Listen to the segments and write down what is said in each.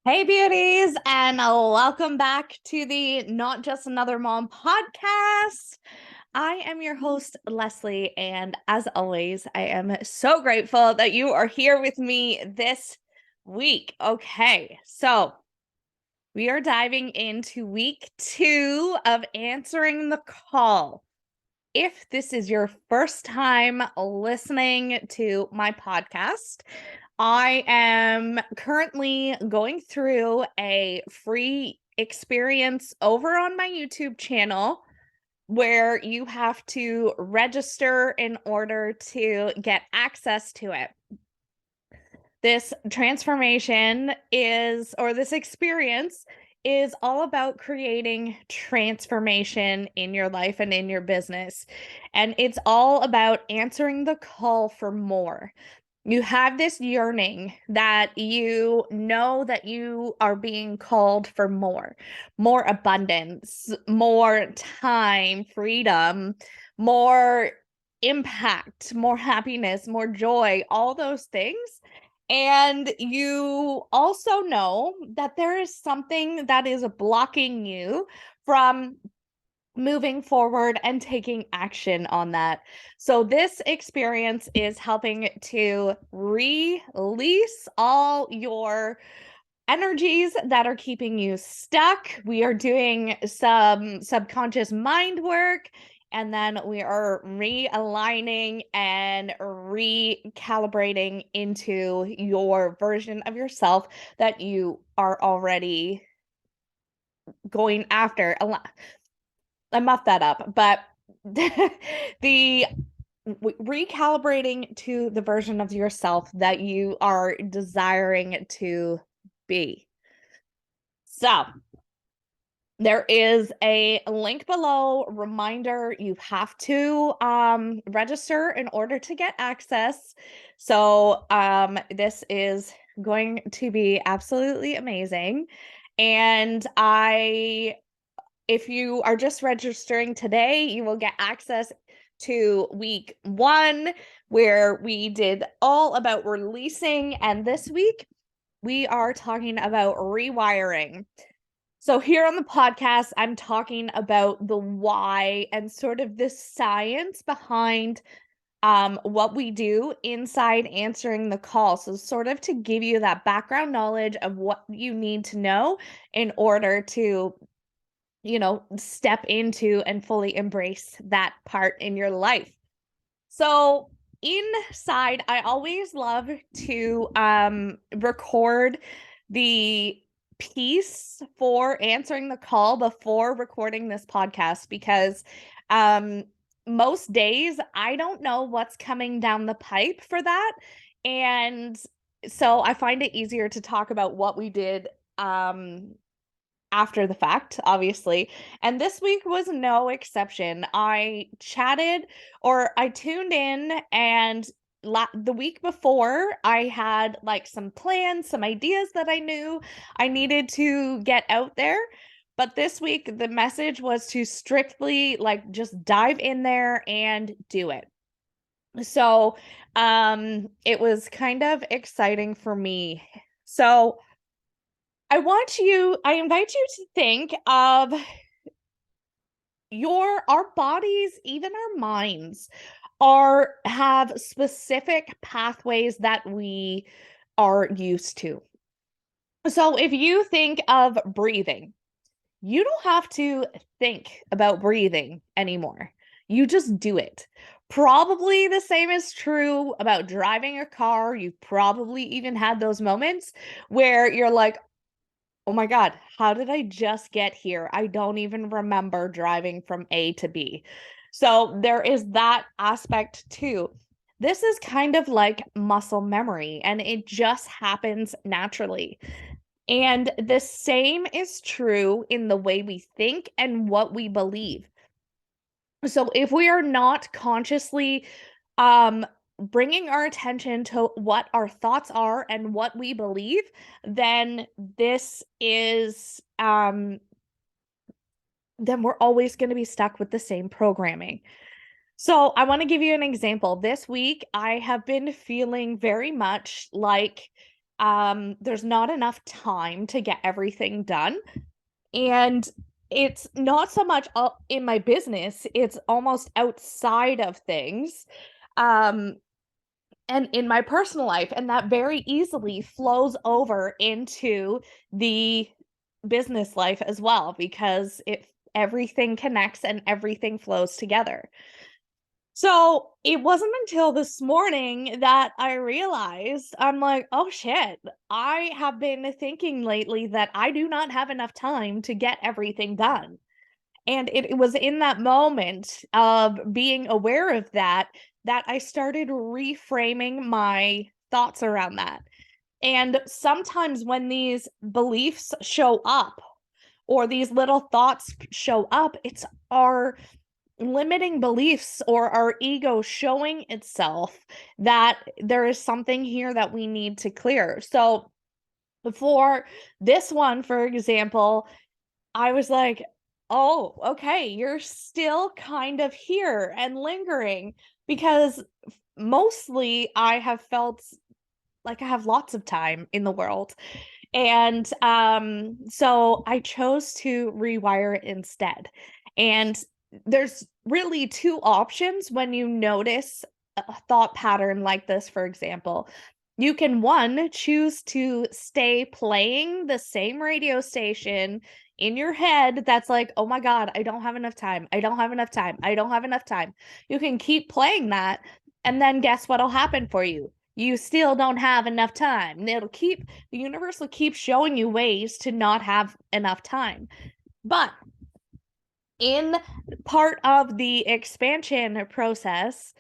Hey beauties, and welcome back to the Not Just Another Mom podcast. To the Not Just Another Mom podcast. I am your host, Leslie, and as always, I am so grateful that you are here with me this week. Okay, so we are diving into week 2 of answering the call. If this is your first time listening to my podcast, I am currently going through a free experience over on my YouTube channel where you have to register in order to get access to it. This transformation this experience is all about creating transformation in your life and in your business. And it's all about answering the call for more. You have this yearning that you know that you are being called for more abundance, more time, freedom, more impact, more happiness, more joy, all those things. And you also know that there is something that is blocking you from moving forward and taking action on that. So this experience is helping to release all your energies that are keeping you stuck. We are doing some subconscious mind work, and then we are realigning and recalibrating into your version of yourself that you are already going after. I muffed that up, but the recalibrating to the version of yourself that you are desiring to be. So there is a link below, reminder you have to register in order to get access. So this is going to be absolutely amazing. And if you are just registering today, you will get access to week 1, where we did all about releasing. And this week, we are talking about rewiring. So here on the podcast, I'm talking about the why and sort of the science behind what we do inside answering the call. So sort of to give you that background knowledge of what you need to know in order to step into and fully embrace that part in your life. So inside, I always love to record the piece for answering the call before recording this podcast, because most days I don't know what's coming down the pipe for that. And so I find it easier to talk about what we did after the fact, obviously. And this week was no exception. I tuned in, and the week before I had like some plans, some ideas that I knew I needed to get out there. But this week the message was to strictly like just dive in there and do it. So it was kind of exciting for me. So I invite you to think of our bodies, even our minds, have specific pathways that we are used to. So if you think of breathing, you don't have to think about breathing anymore. You just do it. Probably the same is true about driving a car. You've probably even had those moments where you're like, oh my God, how did I just get here? I don't even remember driving from A to B. So there is that aspect too. This is kind of like muscle memory, and it just happens naturally. And the same is true in the way we think and what we believe. So if we are not consciously bringing our attention to what our thoughts are and what we believe, then then we're always going to be stuck with the same programming. So I want to give you an example. This week, I have been feeling very much like there's not enough time to get everything done. And it's not so much in my business, it's almost outside of things. Um, and in my personal life, and that very easily flows over into the business life as well, because it everything connects and everything flows together. So it wasn't until this morning that I realized, I'm like, oh shit, I have been thinking lately that I do not have enough time to get everything done. And it was in that moment of being aware of that that I started reframing my thoughts around that. And sometimes when these beliefs show up, or these little thoughts show up, it's our limiting beliefs or our ego showing itself that there is something here that we need to clear. So for this one, for example, I was like, oh, okay, you're still kind of here and lingering, because mostly I have felt like I have lots of time in the world. And so I chose to rewire it instead. And there's really two options when you notice a thought pattern like this, for example. You can, one, choose to stay playing the same radio station in your head that's like, oh my God, I don't have enough time. I don't have enough time. I don't have enough time. You can keep playing that. And then guess what'll happen for you? You still don't have enough time. And the universe will keep showing you ways to not have enough time. But in part of the expansion process,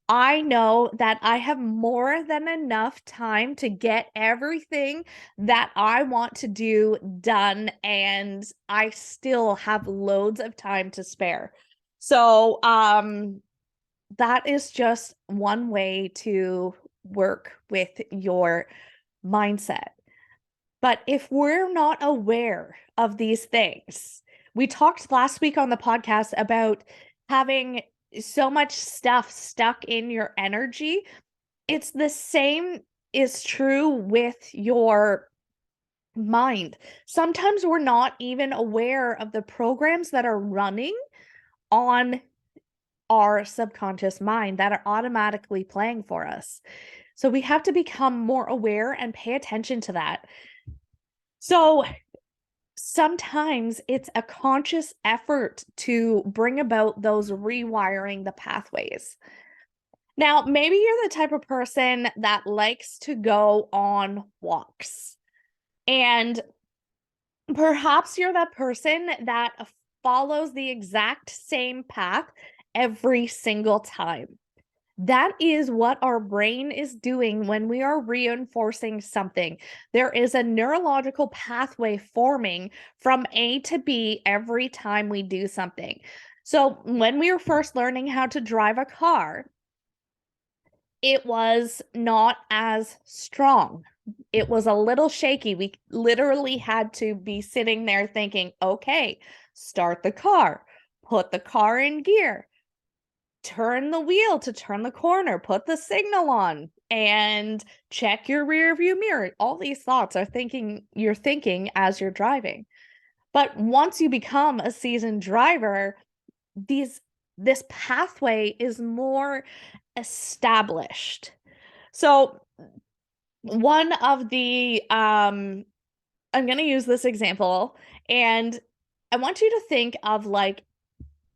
I know that I have more than enough time to get everything that I want to do done, and I still have loads of time to spare. So, that is just one way to work with your mindset. But if we're not aware of these things, we talked last week on the podcast about having so much stuff stuck in your energy. It's the same is true with your mind. Sometimes we're not even aware of the programs that are running on our subconscious mind that are automatically playing for us. So we have to become more aware and pay attention to that. So sometimes it's a conscious effort to bring about those rewiring the pathways. Now, maybe you're the type of person that likes to go on walks, and perhaps you're that person that follows the exact same path every single time. That is what our brain is doing when we are reinforcing something. There is a neurological pathway forming from A to B every time we do something. So, when we were first learning how to drive a car, it was not as strong. It was a little shaky. We literally had to be sitting there thinking, okay, start the car, put the car in gear, turn the wheel to turn the corner, put the signal on, and check your rear view mirror. All these thoughts are you're thinking as you're driving. But once you become a seasoned driver, this pathway is more established. So one of the I'm going to use this example, and I want you to think of like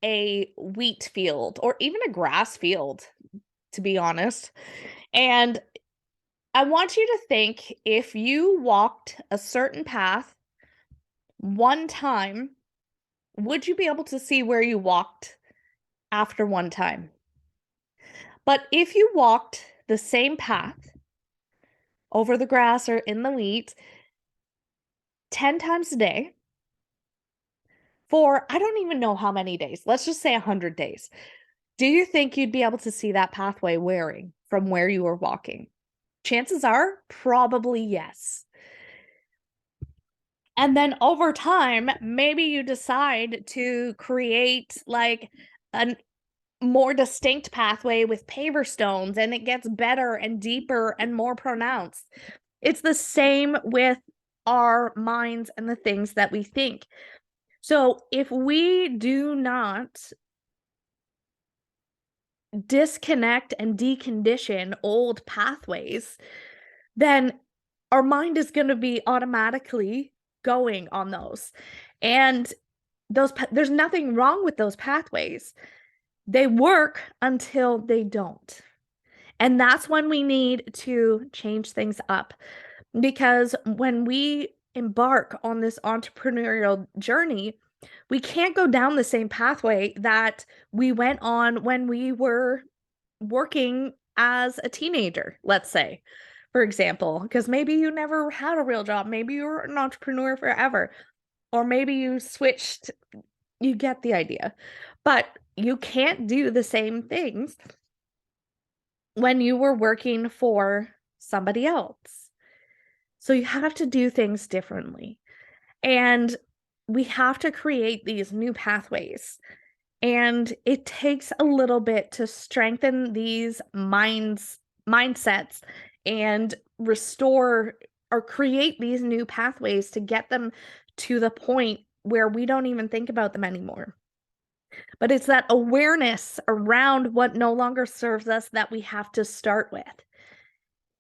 a wheat field or even a grass field, to be honest. And I want you to think, if you walked a certain path one time, would you be able to see where you walked after one time? But if you walked the same path over the grass or in the wheat 10 times a day for, I don't even know how many days, let's just say 100 days, do you think you'd be able to see that pathway wearing from where you were walking? Chances are probably yes. And then over time, maybe you decide to create like a more distinct pathway with paver stones, and it gets better and deeper and more pronounced. It's the same with our minds and the things that we think. So if we do not disconnect and decondition old pathways, then our mind is going to be automatically going on those. And there's nothing wrong with those pathways. They work until they don't. And that's when we need to change things up. Because when we embark on this entrepreneurial journey, we can't go down the same pathway that we went on when we were working as a teenager, let's say, for example, because maybe you never had a real job. Maybe you were an entrepreneur forever, or maybe you switched. You get the idea. But you can't do the same things when you were working for somebody else. So you have to do things differently. And we have to create these new pathways. And it takes a little bit to strengthen these mindsets and restore or create these new pathways to get them to the point where we don't even think about them anymore. But it's that awareness around what no longer serves us that we have to start with.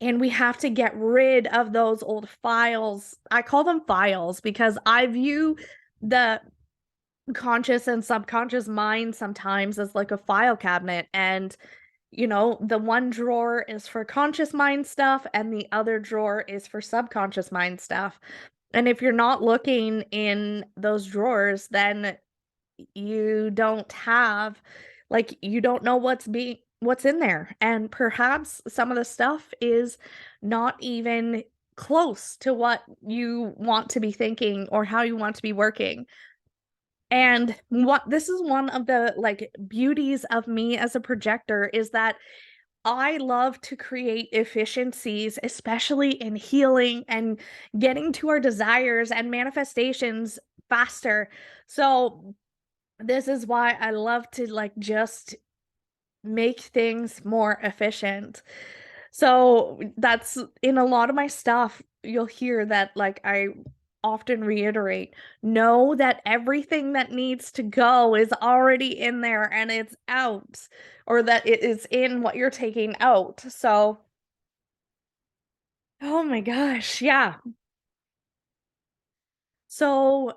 And we have to get rid of those old files. I call them files because I view the conscious and subconscious mind sometimes as like a file cabinet. And, the one drawer is for conscious mind stuff and the other drawer is for subconscious mind stuff. And if you're not looking in those drawers, then you don't have, like, you don't know what's in there. And perhaps some of the stuff is not even close to what you want to be thinking or how you want to be working. And what this is one of the like beauties of me as a projector is that I love to create efficiencies, especially in healing and getting to our desires and manifestations faster. So this is why I love to like just make things more efficient. So that's in a lot of my stuff, you'll hear that like I often reiterate, know that everything that needs to go is already in there and it's out, or that it is in what you're taking out. So, oh my gosh, yeah. So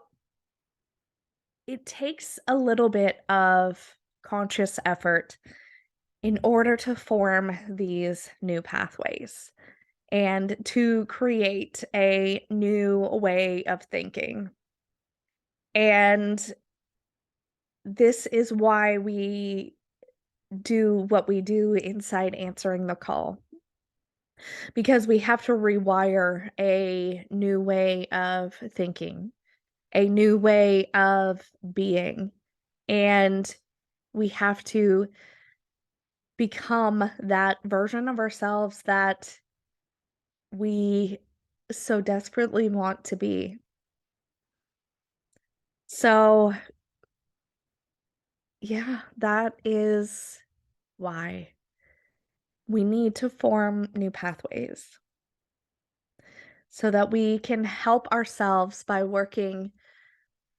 it takes a little bit of conscious effort in order to form these new pathways and to create a new way of thinking. And this is why we do what we do inside answering the call, because we have to rewire a new way of thinking, a new way of being, and we have to become that version of ourselves that we so desperately want to be. So, yeah, that is why we need to form new pathways so that we can help ourselves by working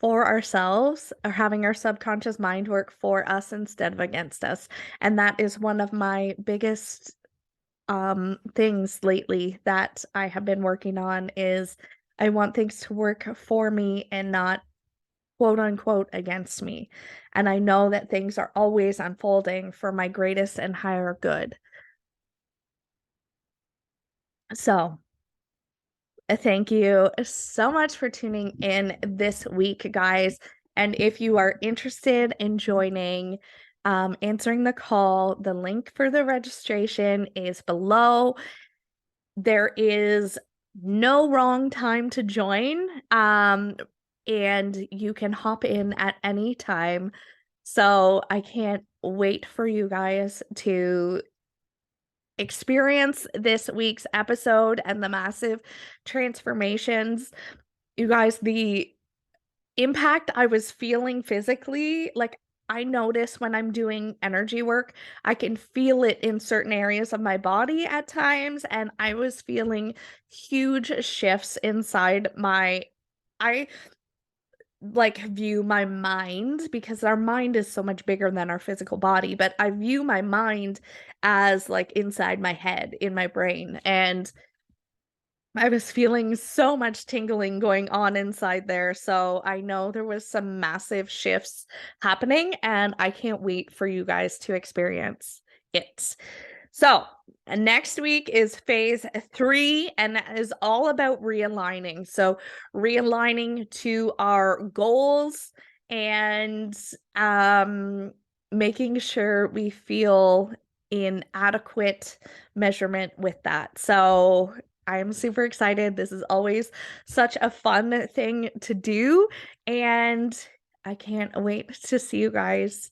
for ourselves or having our subconscious mind work for us instead of against us. And that is one of my biggest things lately that I have been working on is I want things to work for me and not quote unquote against me. And I know that things are always unfolding for my greatest and higher good. So, thank you so much for tuning in this week, guys. And if you are interested in joining, answering the call, the link for the registration is below. There is no wrong time to join, and you can hop in at any time. So I can't wait for you guys to experience this week's episode and the massive transformations. You guys, the impact I was feeling physically, like I notice when I'm doing energy work, I can feel it in certain areas of my body at times, and I was feeling huge shifts inside my I like view my mind because our mind is so much bigger than our physical body, but I view my mind as like inside my head, in my brain, and I was feeling so much tingling going on inside there. So I know there was some massive shifts happening, and I can't wait for you guys to experience it. So next week is phase 3, and that is all about realigning. So realigning to our goals and making sure we feel in adequate measurement with that. So I'm super excited. This is always such a fun thing to do, and I can't wait to see you guys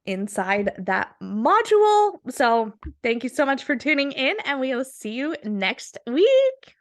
inside that module. So thank you so much for tuning in, and we will see you next week.